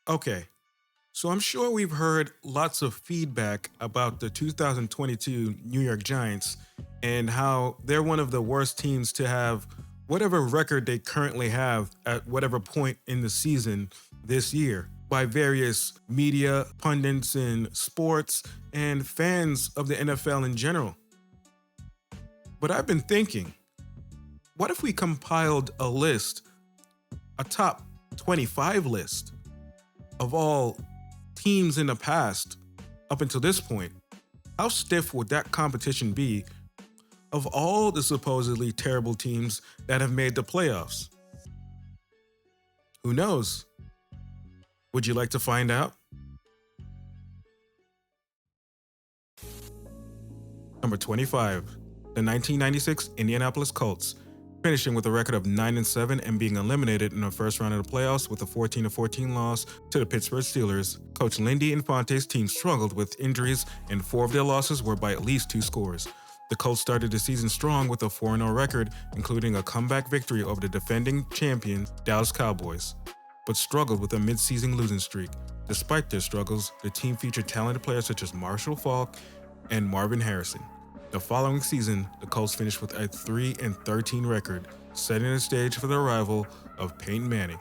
Okay, so I'm sure we've heard lots of feedback about the 2022 New York Giants and how they're one of the worst teams to have whatever record they currently have at whatever point in the season this year by various media, pundits in sports, and fans of the NFL in general. But I've been thinking, what if we compiled a list, a top 25 list of all teams in the past up until this point? How stiff would that competition be of all the supposedly terrible teams that have made the playoffs? Who knows? Would you like to find out? Number 25, the 1996 Indianapolis Colts, finishing with a record of 9-7 and being eliminated in the first round of the playoffs with a 14-14 loss to the Pittsburgh Steelers. Coach Lindy Infante's team struggled with injuries, and 4 of their losses were by at least 2 scores. The Colts started the season strong with a 4-0 record, including a comeback victory over the defending champion Dallas Cowboys, but struggled with a mid-season losing streak. Despite their struggles, the team featured talented players such as Marshall Faulk and Marvin Harrison. The following season, the Colts finished with a 3-13 record, setting the stage for the arrival of Peyton Manning.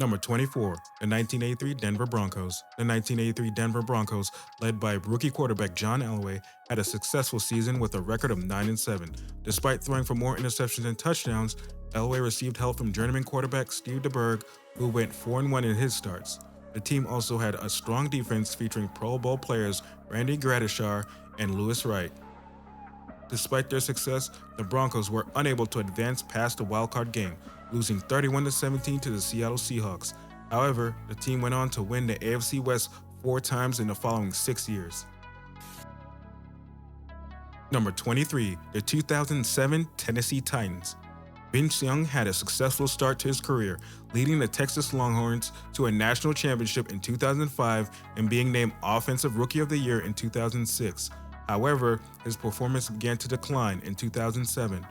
Number 24, the 1983 Denver Broncos. The 1983 Denver Broncos, led by rookie quarterback John Elway, had a successful season with a record of 9-7. Despite throwing for more interceptions than touchdowns, Elway received help from journeyman quarterback Steve DeBerg, who went 4-1 in his starts. The team also had a strong defense featuring Pro Bowl players Randy Gradishar and Louis Wright. Despite their success, the Broncos were unable to advance past the wildcard game, losing 31-17 to the Seattle Seahawks. However, the team went on to win the AFC West 4 times in the following 6 years. Number 23, the 2007 Tennessee Titans. Vince Young had a successful start to his career, leading the Texas Longhorns to a national championship in 2005 and being named Offensive Rookie of the Year in 2006. However, his performance began to decline in 2007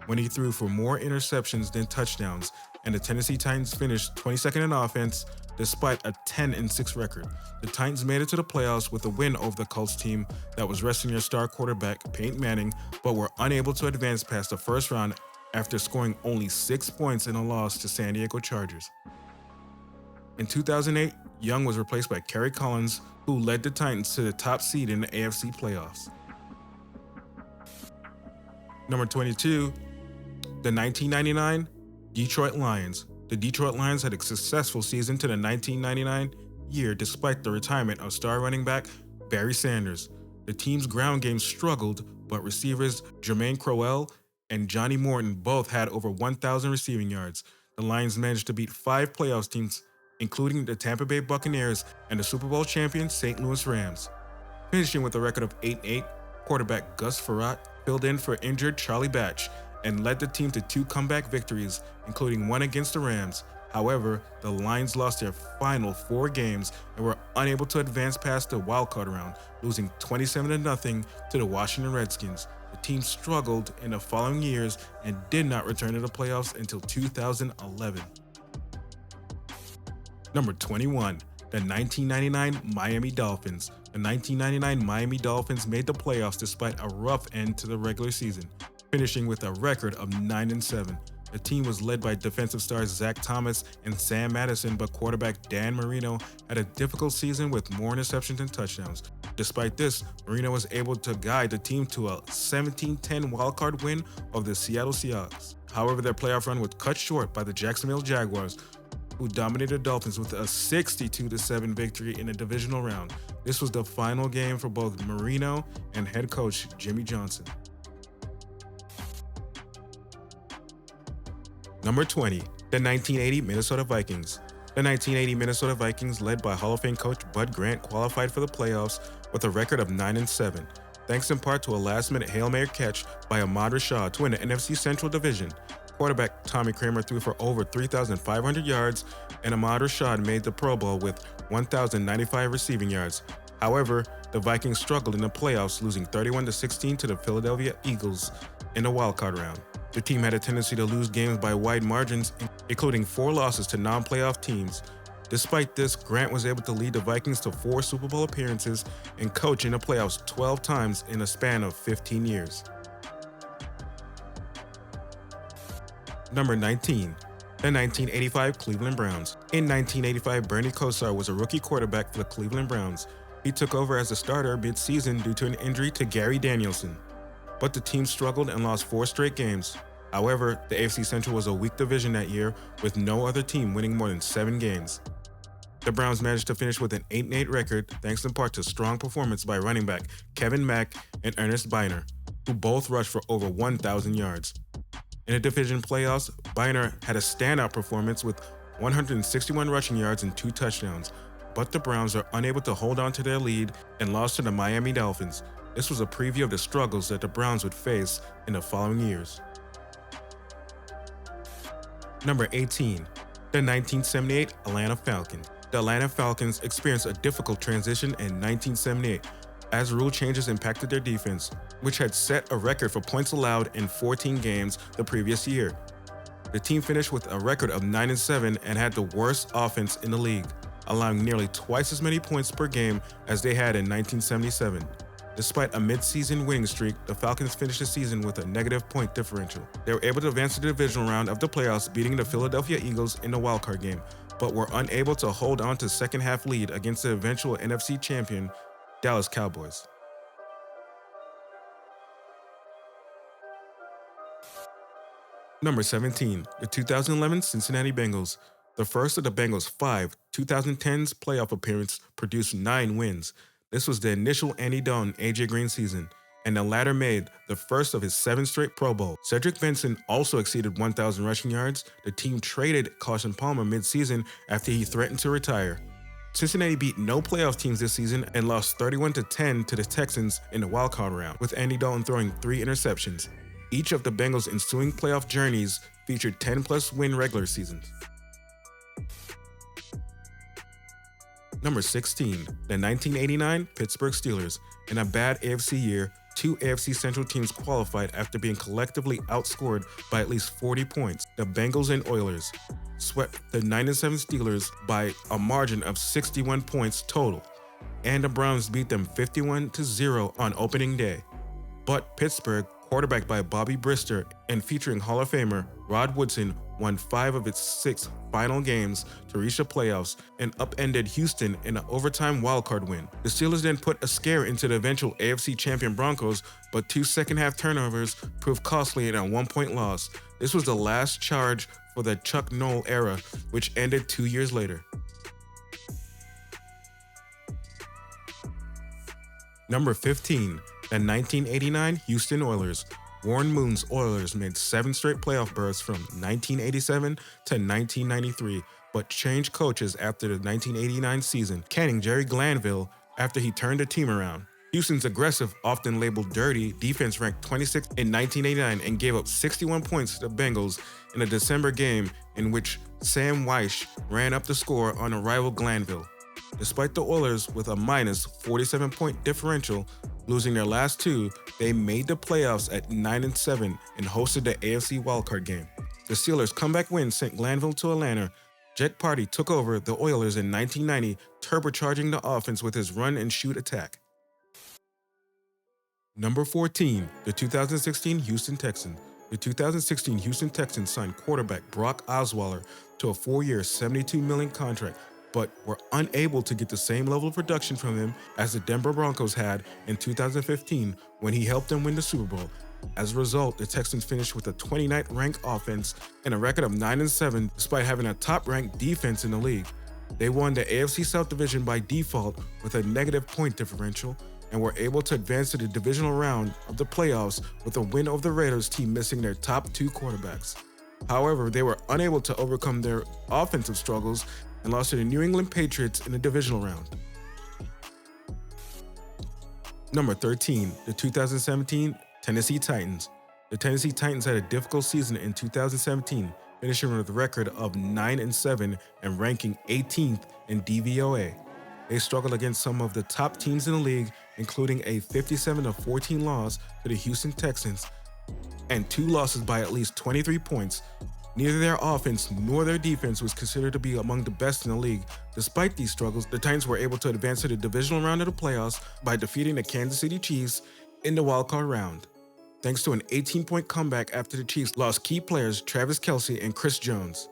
when he threw for more interceptions than touchdowns, and the Tennessee Titans finished 22nd in offense despite a 10-6 record. The Titans made it to the playoffs with a win over the Colts team that was resting their star quarterback Peyton Manning, but were unable to advance past the first round after scoring only 6 points in a loss to San Diego Chargers. In 2008, Young was replaced by Kerry Collins, who led the Titans to the top seed in the AFC playoffs. Number 22, the 1999 Detroit Lions. The Detroit Lions had a successful season to the 1999 year despite the retirement of star running back Barry Sanders. The team's ground game struggled, but receivers Jermaine Crowell and Johnny Morton both had over 1,000 receiving yards. The Lions managed to beat 5 playoff teams, including the Tampa Bay Buccaneers and the Super Bowl champion St. Louis Rams. Finishing with a record of 8-8, quarterback Gus Frerotte filled in for injured Charlie Batch and led the team to 2 comeback victories, including one against the Rams. However, the Lions lost their final 4 games and were unable to advance past the wildcard round, losing 27-0 to the Washington Redskins. The team struggled in the following years and did not return to the playoffs until 2011. Number 21, the 1999 Miami Dolphins. The 1999 Miami Dolphins made the playoffs despite a rough end to the regular season, finishing with a record of 9-7. The team was led by defensive stars Zach Thomas and Sam Madison, but quarterback Dan Marino had a difficult season with more interceptions than touchdowns. Despite this, Marino was able to guide the team to a 17-10 wildcard win of the Seattle Seahawks. However, their playoff run was cut short by the Jacksonville Jaguars, who dominated the Dolphins with a 62-7 victory in the divisional round. This was the final game for both Marino and head coach Jimmy Johnson. Number 20, the 1980 Minnesota Vikings. The 1980 Minnesota Vikings, led by Hall of Fame coach Bud Grant, qualified for the playoffs with a record of 9-7, thanks in part to a last-minute Hail Mary catch by Ahmad Rashad to win the NFC Central Division. Quarterback Tommy Kramer threw for over 3,500 yards, and Ahmad Rashad made the Pro Bowl with 1,095 receiving yards. However, the Vikings struggled in the playoffs, losing 31-16 to the Philadelphia Eagles in the wildcard round. The team had a tendency to lose games by wide margins, including 4 losses to non-playoff teams. Despite this, Grant was able to lead the Vikings to 4 Super Bowl appearances and coach in the playoffs 12 times in a span of 15 years. Number 19. The 1985 Cleveland Browns. In 1985, Bernie Kosar was a rookie quarterback for the Cleveland Browns. He took over as a starter mid-season due to an injury to Gary Danielson. But the team struggled and lost 4 straight games. However, the AFC Central was a weak division that year, with no other team winning more than 7 games. The Browns managed to finish with an 8-8 record thanks in part to strong performance by running back Kevin Mack and Ernest Byner, who both rushed for over 1,000 yards. In the division playoffs, Byner had a standout performance with 161 rushing yards and 2 touchdowns, but the Browns are unable to hold on to their lead and lost to the Miami Dolphins. This was a preview of the struggles that the Browns would face in the following years. Number 18. The 1978 Atlanta Falcons. The Atlanta Falcons experienced a difficult transition in 1978 as rule changes impacted their defense, which had set a record for points allowed in 14 games the previous year. The team finished with a record of 9-7 and had the worst offense in the league, allowing nearly twice as many points per game as they had in 1977. Despite a mid-season winning streak, the Falcons finished the season with a negative point differential. They were able to advance to the divisional round of the playoffs, beating the Philadelphia Eagles in the wildcard game, but were unable to hold on to second-half lead against the eventual NFC champion, Dallas Cowboys. Number 17. The 2011 Cincinnati Bengals. The first of the Bengals' 5 2010s playoff appearances produced 9 wins. This was the initial Andy Dalton, A.J. Green season, and the latter made the first of his 7 straight Pro Bowls. Cedric Benson also exceeded 1,000 rushing yards. The team traded Carson Palmer mid-season after he threatened to retire. Cincinnati beat no playoff teams this season and lost 31-10 to the Texans in the wildcard round, with Andy Dalton throwing 3 interceptions. Each of the Bengals' ensuing playoff journeys featured 10-plus win regular seasons. Number 16. The 1989 Pittsburgh Steelers. In a bad AFC year, 2 AFC Central teams qualified after being collectively outscored by at least 40 points. The Bengals and Oilers swept the 9-7 Steelers by a margin of 61 points total, and the Browns beat them 51-0 on opening day. But Pittsburgh, quarterbacked by Bobby Brister and featuring Hall of Famer Rod Woodson, won 5 of its 6 final games to reach the playoffs and upended Houston in an overtime wildcard win. The Steelers then put a scare into the eventual AFC champion Broncos, but 2 second-half turnovers proved costly in a 1-point loss. This was the last charge for the Chuck Noll era, which ended 2 years later. Number 15. The 1989 Houston Oilers. Warren Moon's Oilers made 7 straight playoff berths from 1987 to 1993, but changed coaches after the 1989 season, canning Jerry Glanville after he turned the team around. Houston's aggressive, often labeled dirty, defense ranked 26th in 1989 and gave up 61 points to the Bengals in a December game in which Sam Weish ran up the score on a rival Glanville. Despite the Oilers with a minus 47-point differential losing their last 2, they made the playoffs at 9-7 and hosted the AFC wildcard game. The Steelers' comeback win sent Glanville to Atlanta. Jet Party took over the Oilers in 1990, turbocharging the offense with his run-and-shoot attack. Number 14. The 2016 Houston Texans. The 2016 Houston Texans signed quarterback Brock Osweiler to a 4-year, $72 million contract, but were unable to get the same level of production from him as the Denver Broncos had in 2015 when he helped them win the Super Bowl. As a result, the Texans finished with a 29th ranked offense and a record of 9-7 despite having a top-ranked defense in the league. They won the AFC South Division by default with a negative point differential and were able to advance to the divisional round of the playoffs with a win over the Raiders team missing their top 2 quarterbacks. However, they were unable to overcome their offensive struggles and lost to the New England Patriots in the divisional round. Number 13. The 2017 Tennessee Titans. The Tennessee Titans had a difficult season in 2017, finishing with a record of 9-7 and ranking 18th in DVOA. They struggled against some of the top teams in the league, including a 57-14 loss to the Houston Texans. and 2 losses by at least 23 points. Neither their offense nor their defense was considered to be among the best in the league. Despite these struggles, the Titans were able to advance to the divisional round of the playoffs by defeating the Kansas City Chiefs in the wildcard round, thanks to an 18-point comeback after the Chiefs lost key players Travis Kelce and Chris Jones.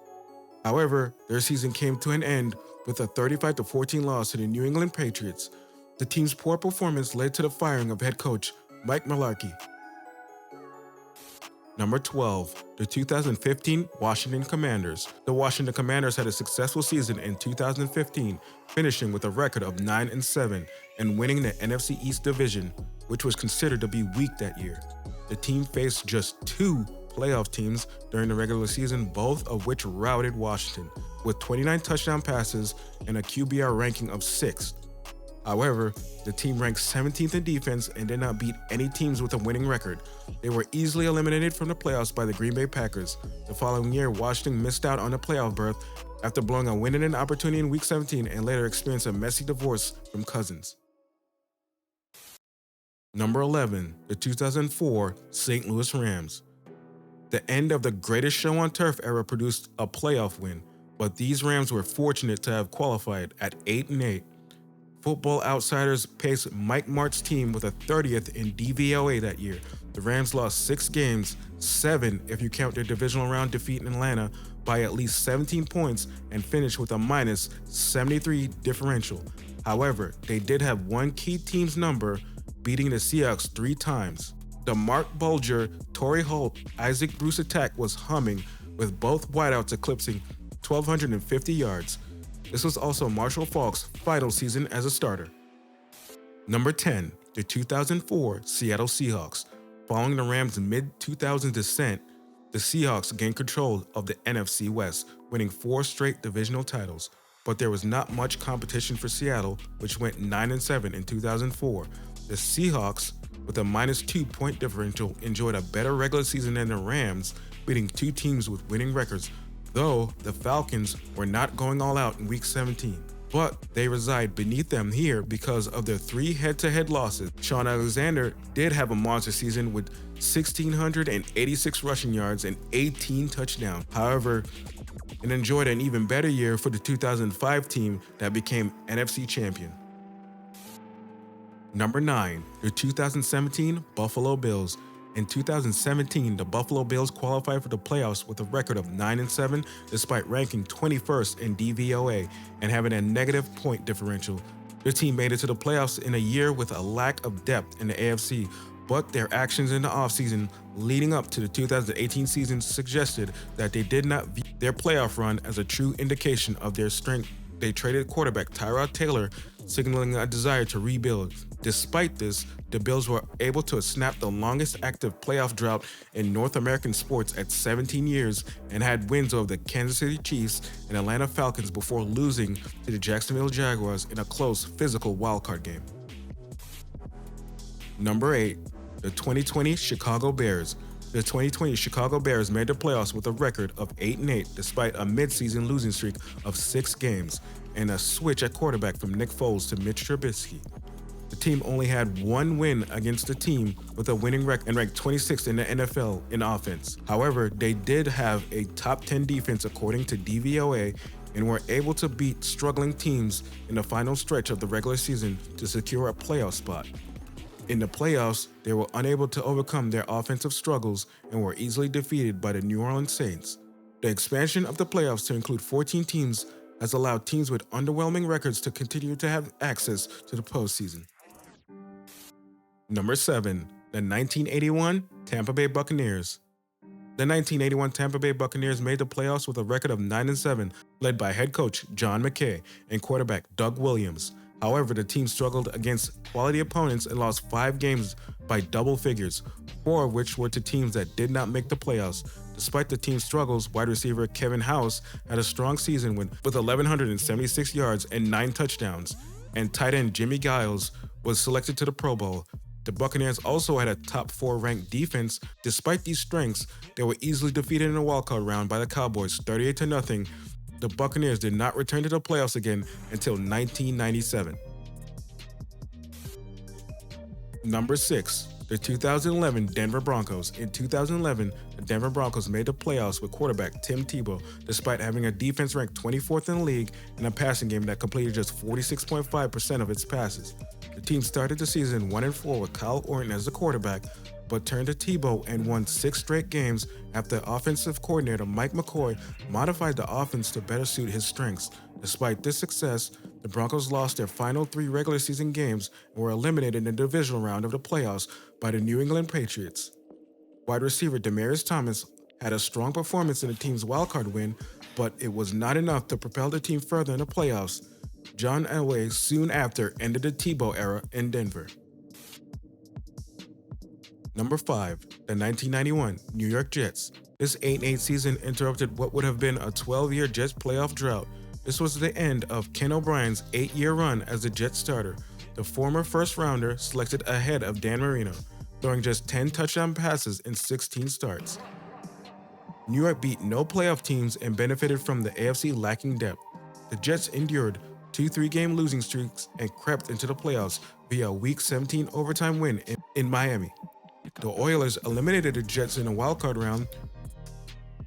However, their season came to an end with a 35-14 loss to the New England Patriots. The team's poor performance led to the firing of head coach Mike Mularkey. Number 12, the 2015 Washington Commanders. The Washington Commanders had a successful season in 2015, finishing with a record of 9-7 and winning the NFC East Division, which was considered to be weak that year. The team faced just 2 playoff teams during the regular season, both of which routed Washington, with 29 touchdown passes and a QBR ranking of 6th. However, the team ranked 17th in defense and did not beat any teams with a winning record. They were easily eliminated from the playoffs by the Green Bay Packers. The following year, Washington missed out on a playoff berth after blowing a win-in opportunity in Week 17 and later experienced a messy divorce from Cousins. Number 11, the 2004 St. Louis Rams. The end of the greatest show on turf era produced a playoff win, but these Rams were fortunate to have qualified at 8-8. Football Outsiders paced Mike Martz's team with a 30th in DVOA that year. The Rams lost 6 games, 7 if you count their divisional round defeat in Atlanta, by at least 17 points and finished with a minus 73 differential. However, they did have one key team's number, beating the Seahawks 3 times. The Mark Bulger, Torrey Holt, Isaac Bruce attack was humming, with both wideouts eclipsing 1,250 yards. This was also Marshall Faulk's final season as a starter. Number 10, the 2004 Seattle Seahawks. Following the Rams' mid-2000s descent, the Seahawks gained control of the NFC West, winning 4 straight divisional titles. But there was not much competition for Seattle, which went 9-7 in 2004. The Seahawks, with a minus 2-point differential, enjoyed a better regular season than the Rams, beating 2 teams with winning records, though the Falcons were not going all out in Week 17. But they reside beneath them here because of their 3 head-to-head losses. Shaun Alexander did have a monster season with 1,686 rushing yards and 18 touchdowns. However, it enjoyed an even better year for the 2005 team that became NFC champion. Number 9, the 2017 Buffalo Bills. In 2017, the Buffalo Bills qualified for the playoffs with a record of 9-7 despite ranking 21st in DVOA and having a negative point differential. The team made it to the playoffs in a year with a lack of depth in the AFC, but their actions in the offseason leading up to the 2018 season suggested that they did not view their playoff run as a true indication of their strength. They traded quarterback Tyrod Taylor, signaling a desire to rebuild. Despite this, the Bills were able to snap the longest active playoff drought in North American sports at 17 years and had wins over the Kansas City Chiefs and Atlanta Falcons before losing to the Jacksonville Jaguars in a close physical wildcard game. Number 8, the 2020 Chicago Bears. The 2020 Chicago Bears made the playoffs with a record of 8-8 despite a midseason losing streak of 6 games and a switch at quarterback from Nick Foles to Mitch Trubisky. The team only had 1 win against a team with a winning record and ranked 26th in the NFL in offense. However, they did have a top 10 defense according to DVOA and were able to beat struggling teams in the final stretch of the regular season to secure a playoff spot. In the playoffs, they were unable to overcome their offensive struggles and were easily defeated by the New Orleans Saints. The expansion of the playoffs to include 14 teams has allowed teams with underwhelming records to continue to have access to the postseason. Number 7, the 1981 Tampa Bay Buccaneers. The 1981 Tampa Bay Buccaneers made the playoffs with a record of 9-7, led by head coach John McKay and quarterback Doug Williams. However, the team struggled against quality opponents and lost 5 games by double figures, 4 of which were to teams that did not make the playoffs. Despite the team's struggles, wide receiver Kevin House had a strong season with 1,176 yards and 9 touchdowns, and tight end Jimmy Giles was selected to the Pro Bowl. The Buccaneers also had a top 4 ranked defense. Despite these strengths, they were easily defeated in the wildcard round by the Cowboys 38-0. The Buccaneers did not return to the playoffs again until 1997. Number 6, The 2011 Denver Broncos. In 2011, the Denver Broncos made the playoffs with quarterback Tim Tebow, despite having a defense ranked 24th in the league and a passing game that completed just 46.5% of its passes. The team started the season 1-4 with Kyle Orton as the quarterback, but turned to Tebow and won 6 straight games after offensive coordinator Mike McCoy modified the offense to better suit his strengths. Despite this success, the Broncos lost their final 3 regular season games and were eliminated in the divisional round of the playoffs by the New England Patriots. Wide receiver Demaryius Thomas had a strong performance in the team's wildcard win, but it was not enough to propel the team further in the playoffs. John Elway soon after ended the Tebow era in Denver. Number 5, the 1991 New York Jets. This 8-8 season interrupted what would have been a 12-year Jets playoff drought. This was the end of Ken O'Brien's 8-year run as the Jets starter, the former first-rounder selected ahead of Dan Marino, throwing just 10 touchdown passes in 16 starts. New York beat no playoff teams and benefited from the AFC lacking depth. The Jets endured 2 3-game losing streaks and crept into the playoffs via a Week 17 overtime win in Miami. The Oilers eliminated the Jets in the wildcard round.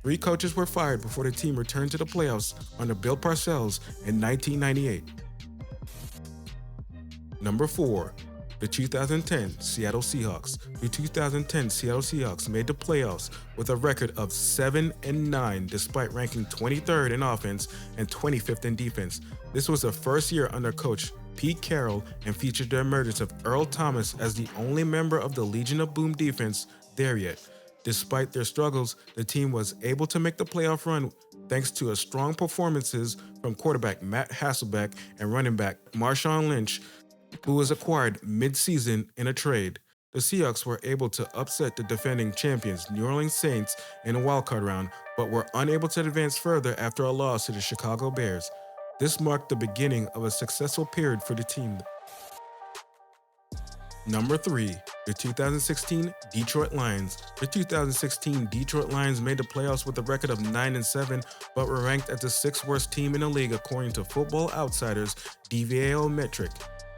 3 coaches were fired before the team returned to the playoffs under Bill Parcells in 1998. Number 4, the 2010 Seattle Seahawks. The 2010 Seattle Seahawks made the playoffs with a record of 7-9 despite ranking 23rd in offense and 25th in defense. This was the first year under coach Pete Carroll and featured the emergence of Earl Thomas as the only member of the Legion of Boom defense there yet. Despite their struggles, the team was able to make the playoff run thanks to strong performances from quarterback Matt Hasselbeck and running back Marshawn Lynch, who was acquired mid-season in a trade. The Seahawks were able to upset the defending champions New Orleans Saints in a wildcard round, but were unable to advance further after a loss to the Chicago Bears. This marked the beginning of a successful period for the team. Number 3, the 2016 Detroit Lions. The 2016 Detroit Lions made the playoffs with a record of 9-7, but were ranked as the 6th worst team in the league according to Football Outsiders' DVAO metric.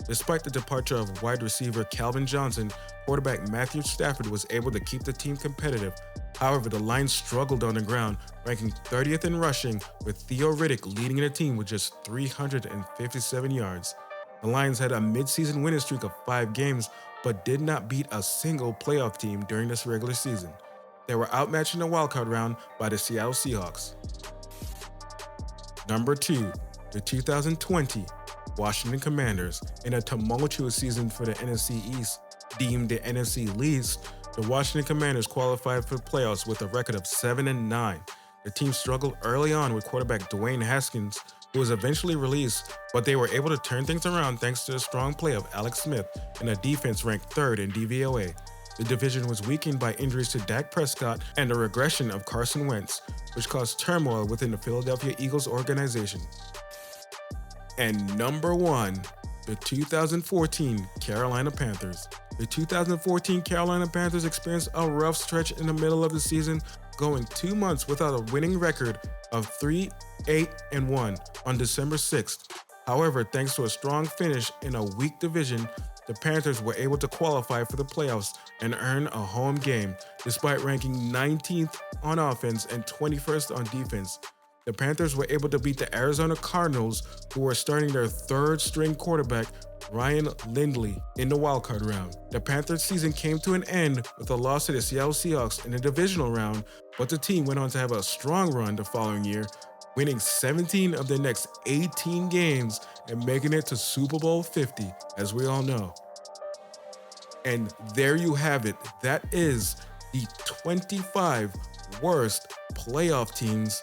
Despite the departure of wide receiver Calvin Johnson, quarterback Matthew Stafford was able to keep the team competitive. However, the Lions struggled on the ground, ranking 30th in rushing, with Theo Riddick leading the team with just 357 yards. The Lions had a mid-season winning streak of 5 games, but did not beat a single playoff team during this regular season. They were outmatched in the wildcard round by the Seattle Seahawks. Number 2, the 2020 Washington Commanders. In a tumultuous season for the NFC East, deemed the NFC least, the Washington Commanders qualified for the playoffs with a record of 7-9. The team struggled early on with quarterback Dwayne Haskins, who was eventually released, but they were able to turn things around thanks to the strong play of Alex Smith and a defense ranked 3rd in DVOA. The division was weakened by injuries to Dak Prescott and the regression of Carson Wentz, which caused turmoil within the Philadelphia Eagles organization. And number 1, the 2014 Carolina Panthers. The 2014 Carolina Panthers experienced a rough stretch in the middle of the season, going 2 months without a winning record of 3-8-1 on December 6th. However, thanks to a strong finish in a weak division, the Panthers were able to qualify for the playoffs and earn a home game, despite ranking 19th on offense and 21st on defense. The Panthers were able to beat the Arizona Cardinals, who were starting their 3rd-string quarterback, Ryan Lindley, in the wildcard round. The Panthers' season came to an end with a loss to the Seattle Seahawks in the divisional round, but the team went on to have a strong run the following year, winning 17 of their next 18 games and making it to Super Bowl 50, as we all know. And there you have it. That is the 25 worst playoff teams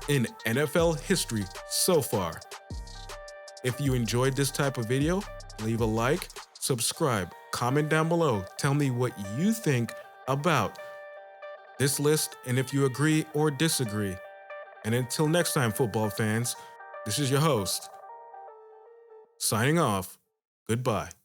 in NFL history so far. If you enjoyed this type of video, leave a like, subscribe, comment down below. Tell me what you think about this list and if you agree or disagree. And until next time, football fans, this is your host, signing off. Goodbye.